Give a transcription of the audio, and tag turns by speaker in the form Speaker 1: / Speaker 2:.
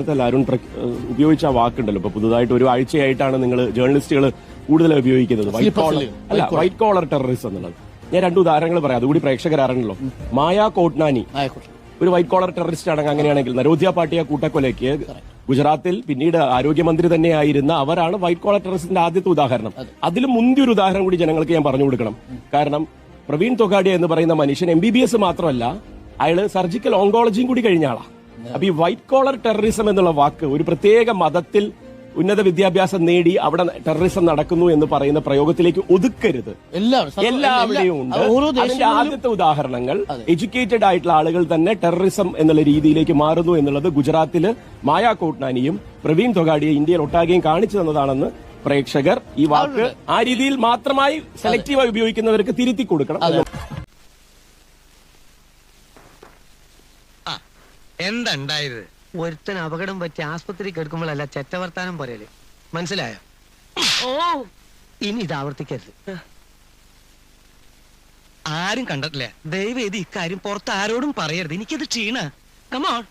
Speaker 1: നേരത്തെ അരുൺ ഉപയോഗിച്ച ആ വാക്കുണ്ടല്ലോ, ഇപ്പൊ പുതുതായിട്ട് ഒരു ആഴ്ചയായിട്ടാണ് നിങ്ങൾ ജേർണലിസ്റ്റുകൾ കൂടുതൽ ഉപയോഗിക്കുന്നത് വൈറ്റ് കോളർ ടെററിസം എന്നുള്ളത്. ഞാൻ 2 ഉദാഹരണങ്ങൾ പറയാം, അതുകൂടി പ്രേക്ഷകർ അറിയണല്ലോ. മായ കോട്നാനി ഒരു വൈറ്റ് കോളർ ടെററിസ്റ്റ് ആണെങ്കിൽ, അങ്ങനെയാണെങ്കിൽ നരോധ്യ പാട്ടിയ കൂട്ടക്കൊലയ്ക്ക് ഗുജറാത്തിൽ പിന്നീട് ആരോഗ്യമന്ത്രി തന്നെയായിരുന്ന അവരാണ് വൈറ്റ് കോളർ ടെററിസ്റ്റിന്റെ ആദ്യത്തെ ഉദാഹരണം. അതിലും മുന്തിയൊരു ഉദാഹരണം കൂടി ജനങ്ങൾക്ക് ഞാൻ പറഞ്ഞു കൊടുക്കണം. കാരണം പ്രവീൺ തൊഗാഡിയ എന്ന് പറയുന്ന മനുഷ്യൻ MBBS മാത്രമല്ല, അയാള് സർജിക്കൽ ഓങ്കോളജിയും കൂടി കഴിഞ്ഞ ആളാ. അപ്പൊ ഈ വൈറ്റ് കോളർ ടെററിസം എന്നുള്ള വാക്ക് ഒരു പ്രത്യേക മതത്തിൽ ഉന്നത വിദ്യാഭ്യാസം നേടി അവിടെ ടെററിസം നടക്കുന്നു എന്ന് പറയുന്ന പ്രയോഗത്തിലേക്ക് ഒതുക്കരുത്. എല്ലാവരുടെയും ഉണ്ട്. അതിന്റെ ആദ്യത്തെ ഉദാഹരണങ്ങൾ എഡ്യൂക്കേറ്റഡ് ആയിട്ടുള്ള ആളുകൾ തന്നെ ടെററിസം എന്നുള്ള രീതിയിലേക്ക് മാറുന്നു എന്നുള്ളത് ഗുജറാത്തില് മായ കോട്നാനിയും പ്രവീൺ തൊഗാഡിയെ ഇന്ത്യയിൽ ഒട്ടാകെയും കാണിച്ചു തന്നതാണെന്ന് പ്രേക്ഷകർ ഈ വാക്ക് ആ രീതിയിൽ മാത്രമായി സെലക്റ്റീവായി ഉപയോഗിക്കുന്നവർക്ക് തിരുത്തി കൊടുക്കണം.
Speaker 2: എന്തായത്? ഒരുത്തൻ അപകടം പറ്റി ആസ്പത്രി കേൾക്കുമ്പോഴല്ല ചെറ്റവർത്താനം പറയല്, മനസ്സിലായോ? ഇനി ഇത് ആവർത്തിക്കരുത്. ആരും കണ്ടിട്ടില്ല. ദയവേദി ഇക്കാര്യം പുറത്ത് ആരോടും പറയരുത്. എനിക്കത് ക്ഷീണ. കമോൺ.